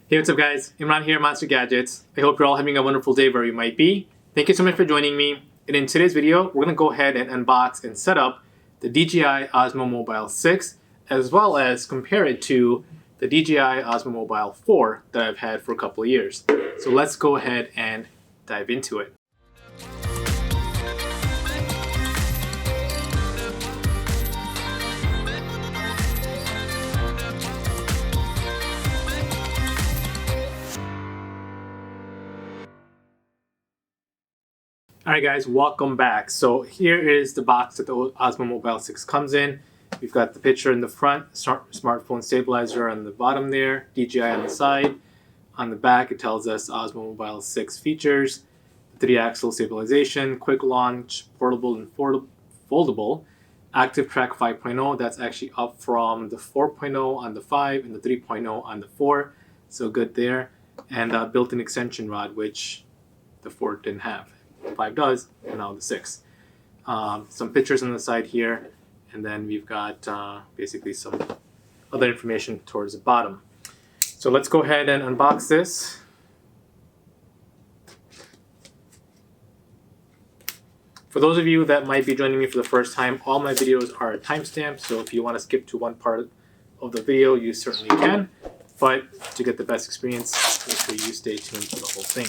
Hey, what's up guys? Imran here, Monster Gadgets. I hope you're all having a wonderful day wherever you might be. Thank you so much for joining me. And in today's video, we're going to go ahead and unbox and set up the DJI Osmo Mobile 6, as well as compare it to the DJI Osmo Mobile 4 that I've had for a couple of years. So let's go ahead and dive into it. Alright guys, welcome back. So here is the box that the Osmo Mobile 6 comes in. We've got the picture in the front, smartphone stabilizer on the bottom there, DJI on the side. On the back it tells us Osmo Mobile 6 features, 3-axle stabilization, quick launch, portable and foldable, active track 5.0, that's actually up from the 4.0 on the 5 and the 3.0 on the 4, so good there. And built-in extension rod, which the 4 didn't have. 5 does, and now the 6. Some pictures on the side here, and then we've got basically some other information towards the bottom. So let's go ahead and unbox this. For those of you that might be joining me for the first time, all my videos are timestamped, so if you want to skip to one part of the video, you certainly can. But to get the best experience, make sure you stay tuned for the whole thing.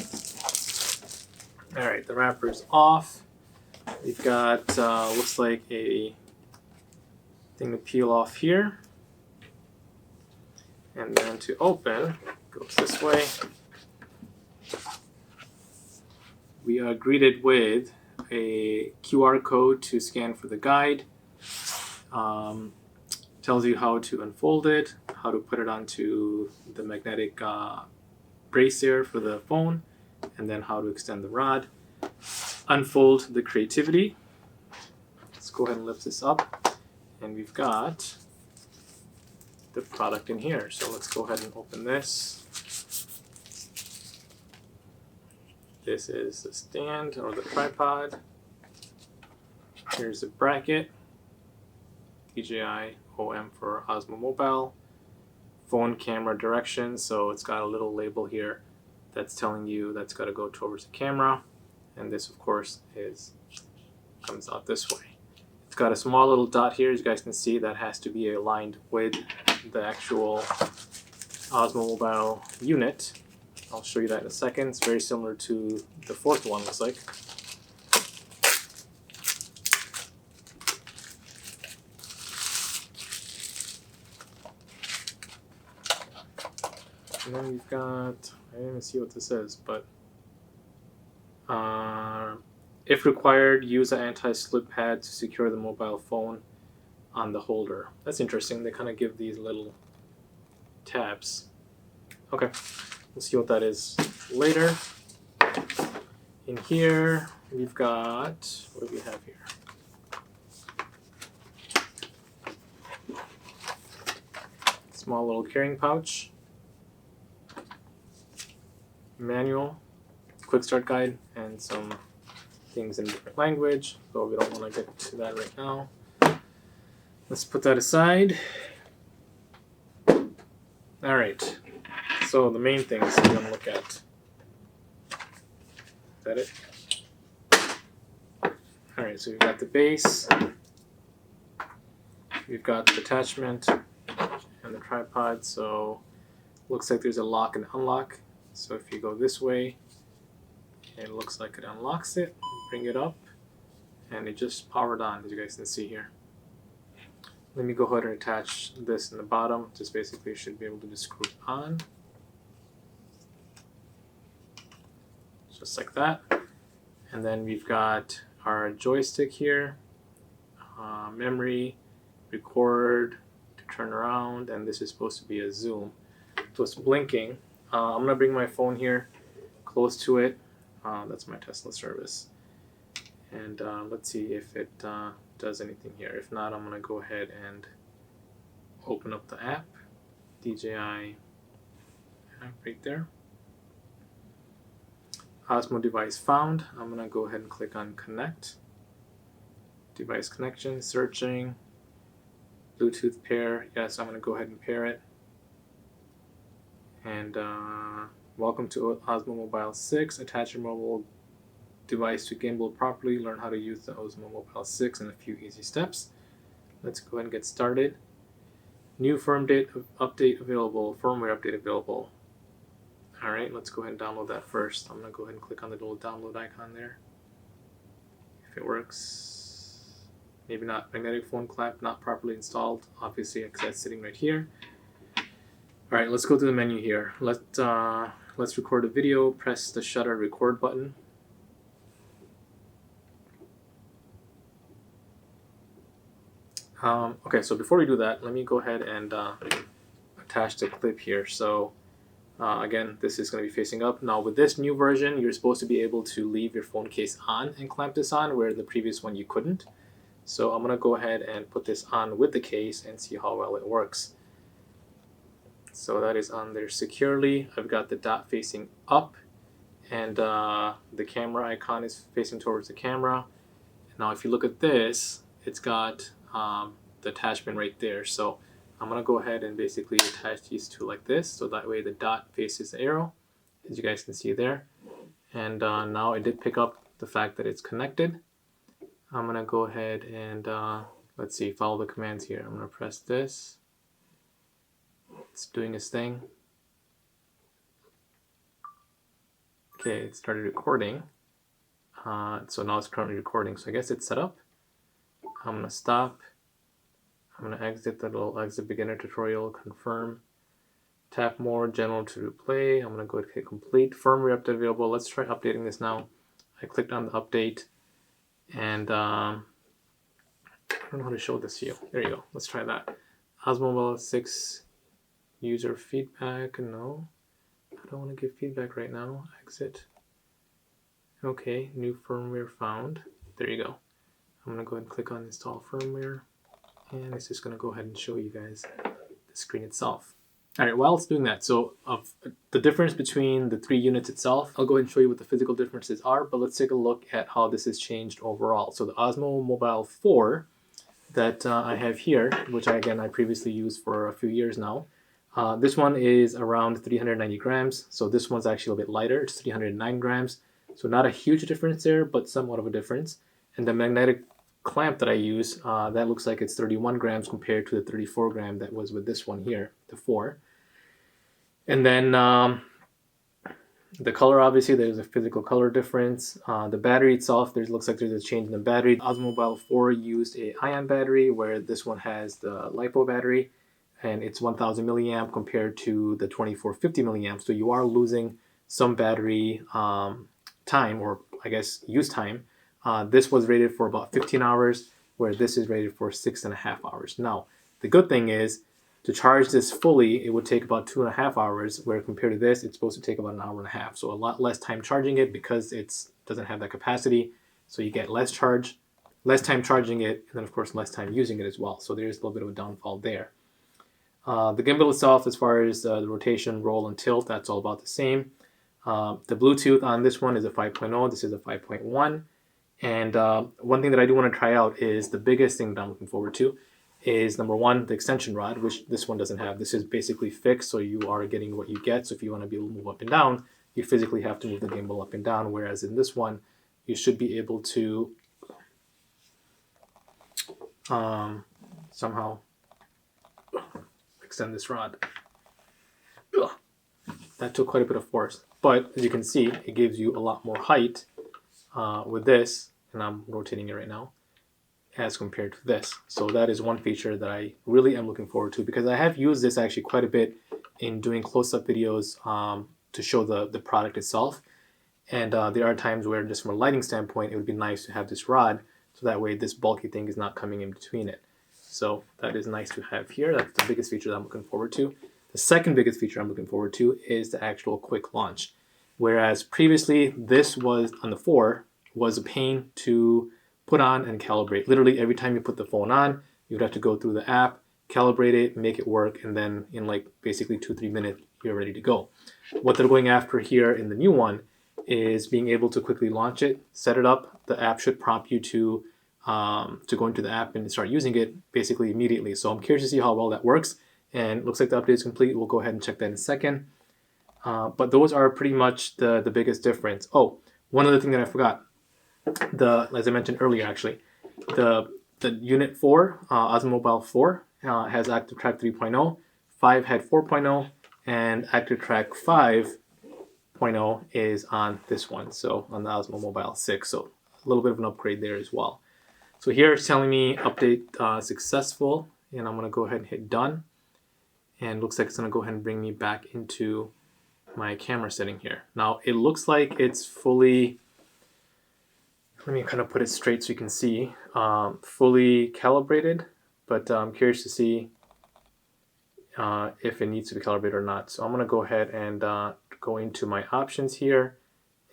Alright, the wrapper's off. We've got, looks like a thing to peel off here. And then to open, goes this way. We are greeted with a QR code to scan for the guide. Tells you how to unfold it, how to put it onto the magnetic brace there for the phone, and then how to extend the rod. Unfold the creativity. Let's go ahead and lift this up, and we've got the product in here. So let's go ahead and open this. This is the stand or the tripod. Here's the bracket. DJI OM for Osmo Mobile. Phone camera directions. So it's got a little label here that's telling you that's got to go towards the camera. And this, of course, comes out this way. It's got a small little dot here, as you guys can see, that has to be aligned with the actual Osmo Mobile unit. I'll show you that in a second. It's very similar to the fourth one, looks like. And then we've got, I didn't even see what this is, but if required, use an anti-slip pad to secure the mobile phone on the holder. That's interesting. They kind of give these little tabs. Okay, we'll see what that is later. In here, we've got, what do we have here? Small little carrying pouch. Manual, quick start guide, and some things in different language, so we don't want to get to that right now. Let's put that aside. Alright, so the main things we're going to look at. Is that it? Alright, so we've got the base, we've got the attachment, and the tripod, so looks like there's a lock and unlock. So if you go this way, it looks like it unlocks it, bring it up, and it just powered on, as you guys can see here. Let me go ahead and attach this in the bottom. Just basically should be able to just screw it on. Just like that. And then we've got our joystick here, memory, record, to turn around, and this is supposed to be a zoom. So it's blinking. I'm going to bring my phone here close to it. That's my Tesla service. And let's see if it does anything here. If not, I'm going to go ahead and open up the app. DJI app right there. Osmo device found. I'm going to go ahead and click on connect. Device connection, searching, Bluetooth pair. Yes, I'm going to go ahead and pair it. And welcome to Osmo Mobile 6. Attach your mobile device to gimbal properly. Learn how to use the Osmo Mobile 6 in a few easy steps. Let's go ahead and get started. New update available, firmware update available. Alright, let's go ahead and download that first. I'm going to go ahead and click on the little download icon there. If it works. Maybe not. Magnetic phone clamp not properly installed. Obviously, because that's sitting right here. Alright, let's go to the menu here. Let's record a video. Press the shutter record button. Okay, so before we do that, let me go ahead and attach the clip here. So again, this is going to be facing up. Now with this new version, you're supposed to be able to leave your phone case on and clamp this on, where the previous one you couldn't. So I'm going to go ahead and put this on with the case and see how well it works. So that is on there securely. I've got the dot facing up, and the camera icon is facing towards the camera. Now if you look at this, it's got the attachment right there. So I'm going to go ahead and basically attach these two like this, so that way the dot faces the arrow, as you guys can see there. And now I did pick up the fact that it's connected. I'm going to go ahead and let's see, follow the commands here. I'm going to press this. It's doing its thing. Okay, it started recording. So now it's currently recording. So I guess it's set up. I'm going to stop. I'm going to exit the little exit beginner tutorial, confirm. Tap more, general to replay. I'm going to go ahead and hit complete. Firmware update available. Let's try updating this now. I clicked on the update, and I don't know how to show this to you. There you go. Let's try that. Osmo Mobile 6 user feedback. No, I don't want to give feedback right now. Exit. Okay, new firmware found. There you go. I'm going to go ahead and click on install firmware, and it's just going to go ahead and show you guys the screen itself. Alright, while it's doing that, so of the difference between the three units itself, I'll go ahead and show you what the physical differences are, but let's take a look at how this has changed overall. So the Osmo Mobile 4 that I have here, which I previously used for a few years now, this one is around 390 grams, so this one's actually a little bit lighter. It's 309 grams, so not a huge difference there, but somewhat of a difference. And the magnetic clamp that I use, that looks like it's 31 grams compared to the 34 gram that was with this one here, the 4. And then the color, obviously, there's a physical color difference. The battery itself, looks like there's a change in the battery. The Osmo Mobile 4 used a ion battery, where this one has the LiPo battery, and it's 1000 milliamp compared to the 2450 milliamp. So you are losing some battery time, or I guess use time. This was rated for about 15 hours, where this is rated for 6.5 hours. Now, the good thing is, to charge this fully, it would take about 2.5 hours, where compared to this, it's supposed to take about 1.5 hours. So a lot less time charging it, because it doesn't have that capacity. So you get less time charging it, and then of course less time using it as well. So there's a little bit of a downfall there. The gimbal itself, as far as the rotation, roll, and tilt, that's all about the same. The Bluetooth on this one is a 5.0. This is a 5.1. And one thing that I do want to try out is the biggest thing that I'm looking forward to is, number one, the extension rod, which this one doesn't have. This is basically fixed, so you are getting what you get. So if you want to be able to move up and down, you physically have to move the gimbal up and down, whereas in this one, you should be able to somehow extend this rod. Ugh. That took quite a bit of force, but as you can see, it gives you a lot more height with this, and I'm rotating it right now, as compared to this. So that is one feature that I really am looking forward to, because I have used this actually quite a bit in doing close-up videos to show the product itself. And there are times where, just from a lighting standpoint, it would be nice to have this rod, so that way this bulky thing is not coming in between it. So that is nice to have here. That's the biggest feature that I'm looking forward to. The second biggest feature I'm looking forward to is the actual quick launch. Whereas previously, this was, on the 4, was a pain to put on and calibrate. Literally every time you put the phone on, you'd have to go through the app, calibrate it, make it work, and then in like basically 2-3 minutes, you're ready to go. What they're going after here in the new one is being able to quickly launch it, set it up. The app should prompt you to go into the app and start using it basically immediately. So I'm curious to see how well that works, and it looks like the update is complete. We'll go ahead and check that in a second. But those are pretty much the biggest difference. Oh, one other thing that I forgot. As I mentioned earlier, actually, the Unit 4, Osmo Mobile 4, has Active Track 3.0, 5 had 4.0, and Active Track 5.0 is on this one, so on the Osmo Mobile 6, so a little bit of an upgrade there as well. So here it's telling me update successful, and I'm going to go ahead and hit done, and looks like it's going to go ahead and bring me back into my camera setting here. Now it looks like it's fully, let me kind of put it straight so you can see, fully calibrated, but I'm curious to see if it needs to be calibrated or not. So I'm going to go ahead and go into my options here,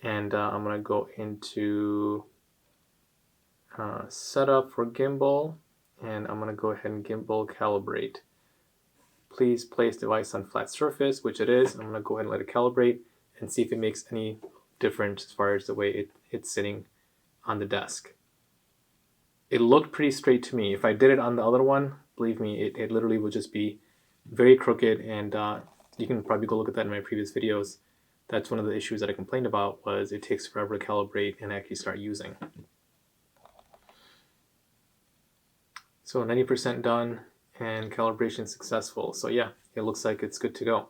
and I'm going to go into setup for gimbal, and I'm going to go ahead and gimbal calibrate. Please place device on flat surface, which it is. I'm going to go ahead and let it calibrate and see if it makes any difference as far as the way it's sitting on the desk. It looked pretty straight to me. If I did it on the other one, believe me, it literally would just be very crooked, and you can probably go look at that in my previous videos. That's one of the issues that I complained about, was it takes forever to calibrate and actually start using. So 90% done and calibration successful. So yeah, it looks like it's good to go.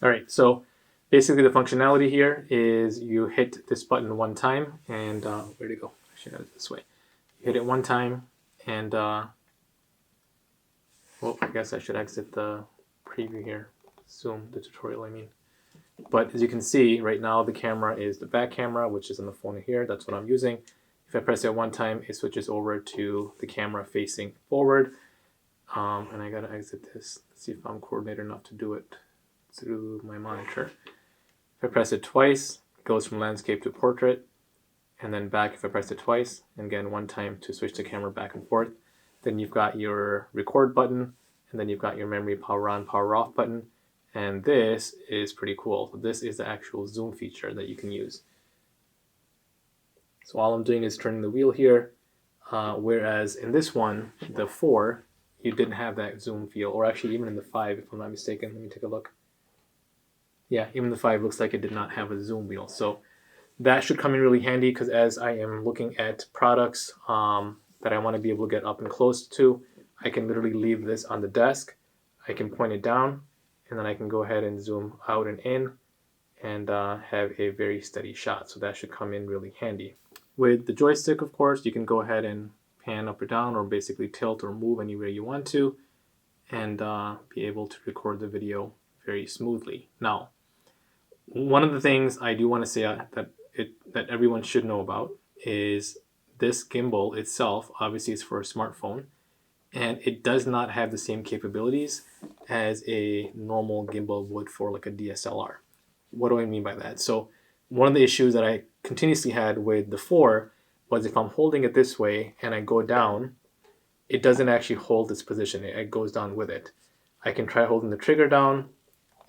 All right, so basically the functionality here is you hit this button one time, and where'd it go? I should have it this way. You hit it one time, and well, I guess I should exit the preview here. Zoom, the tutorial, I mean. But as you can see, right now the camera is the back camera, which is on the phone here. That's what I'm using. If I press it one time, it switches over to the camera facing forward. And I gotta exit this. Let's see if I'm coordinated enough to do it through my monitor. If I press it twice, it goes from landscape to portrait, and then back if I press it twice, and again one time to switch the camera back and forth. Then you've got your record button, and then you've got your memory power on, power off button, and this is pretty cool. This is the actual zoom feature that you can use. So all I'm doing is turning the wheel here, whereas in this one, the 4, you didn't have that zoom feel, or actually even in the 5, if I'm not mistaken. Let me take a look. Yeah, even the 5 looks like it did not have a zoom wheel. So that should come in really handy, because as I am looking at products that I want to be able to get up and close to, I can literally leave this on the desk. I can point it down, and then I can go ahead and zoom out and in, and have a very steady shot. So that should come in really handy. With the joystick, of course, you can go ahead and pan up or down, or basically tilt or move anywhere you want to, and be able to record the video very smoothly. Now, one of the things I do want to say that everyone should know about is this gimbal itself. Obviously, it's for a smartphone, and it does not have the same capabilities as a normal gimbal would for like a DSLR. What do I mean by that? So one of the issues that I continuously had with the 4 was if I'm holding it this way and I go down, it doesn't actually hold its position. It goes down with it. I can try holding the trigger down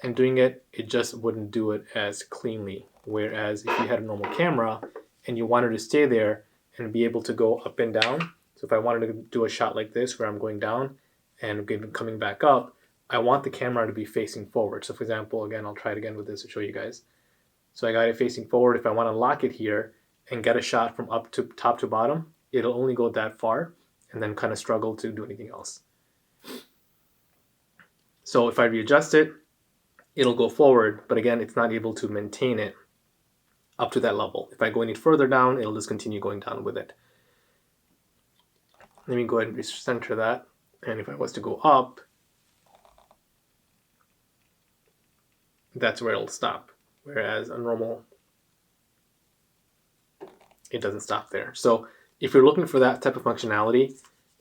and doing it, it just wouldn't do it as cleanly. Whereas if you had a normal camera and you wanted to stay there and be able to go up and down, so if I wanted to do a shot like this where I'm going down and coming back up, I want the camera to be facing forward. So for example, again, I'll try it again with this to show you guys. So I got it facing forward. If I want to lock it here and get a shot from up to top to bottom, it'll only go that far and then kind of struggle to do anything else. So if I readjust it, it'll go forward, but again, it's not able to maintain it up to that level. If I go any further down, it'll just continue going down with it. Let me go ahead and recenter that. And if I was to go up, that's where it'll stop. Whereas a normal, it doesn't stop there. So if you're looking for that type of functionality,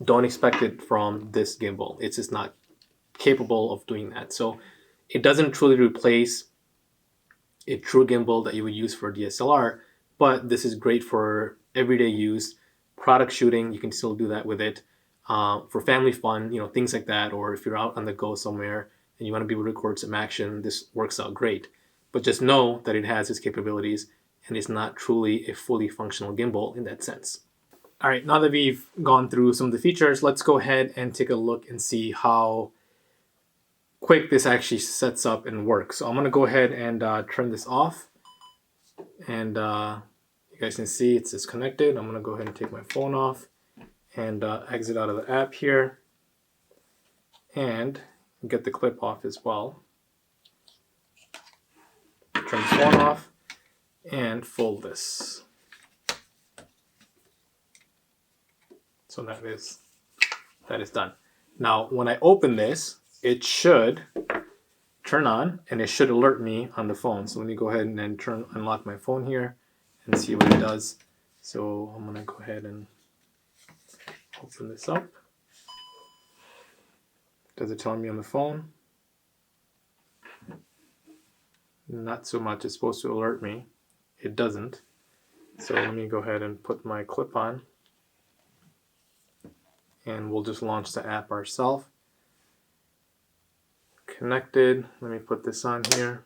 don't expect it from this gimbal. It's just not capable of doing that. So it doesn't truly replace a true gimbal that you would use for DSLR, but this is great for everyday use. Product shooting, you can still do that with it. For family fun, things like that, or if you're out on the go somewhere and you want to be able to record some action, this works out great. But just know that it has its capabilities and it's not truly a fully functional gimbal in that sense. All right, now that we've gone through some of the features, let's go ahead and take a look and see how quick this actually sets up and works. So I'm gonna go ahead and turn this off, and you guys can see it's disconnected. I'm gonna go ahead and take my phone off and exit out of the app here, and get the clip off as well. Turn the phone off and fold this. So that is done. Now when I open this, it should turn on and it should alert me on the phone. So let me go ahead and then unlock my phone here and see what it does. So I'm gonna go ahead and open this up. Does it tell me on the phone? Not so much. It's supposed to alert me. It doesn't. So let me go ahead and put my clip on, and we'll just launch the app ourselves. Connected. Let me put this on here,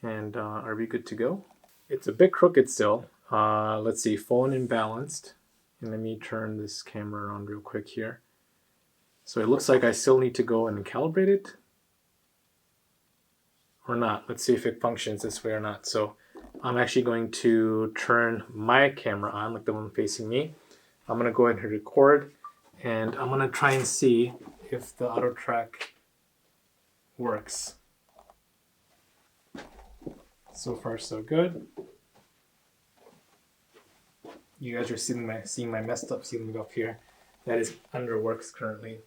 and are we good to go? It's a bit crooked still. Let's see, phone imbalanced, and let me turn this camera around real quick here. So it looks like I still need to go and calibrate it or not. Let's see if it functions this way or not. So I'm actually going to turn my camera on, like the one facing me. I'm going to go ahead and record, and I'm going to try and see if the auto track works. So far so good. You guys are seeing my messed up ceiling up here. That is under works currently.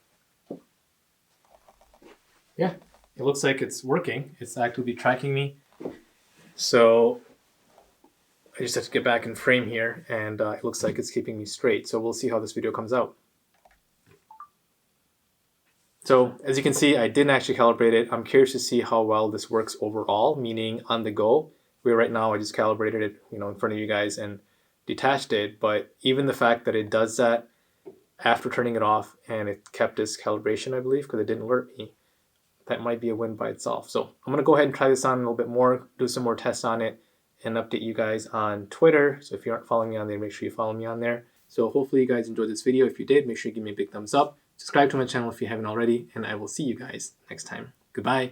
Yeah, it looks like it's working. It's actively tracking me. So I just have to get back in frame here, and it looks like it's keeping me straight. So we'll see how this video comes out. So as you can see, I didn't actually calibrate it. I'm curious to see how well this works overall, meaning on the go. Where right now I just calibrated it, in front of you guys and detached it. But even the fact that it does that after turning it off, and it kept this calibration, I believe, because it didn't alert me, that might be a win by itself. So I'm going to go ahead and try this on a little bit more, do some more tests on it, and update you guys on Twitter. So if you aren't following me on there, make sure you follow me on there. So hopefully you guys enjoyed this video. If you did, make sure you give me a big thumbs up. Subscribe to my channel if you haven't already, and I will see you guys next time. Goodbye.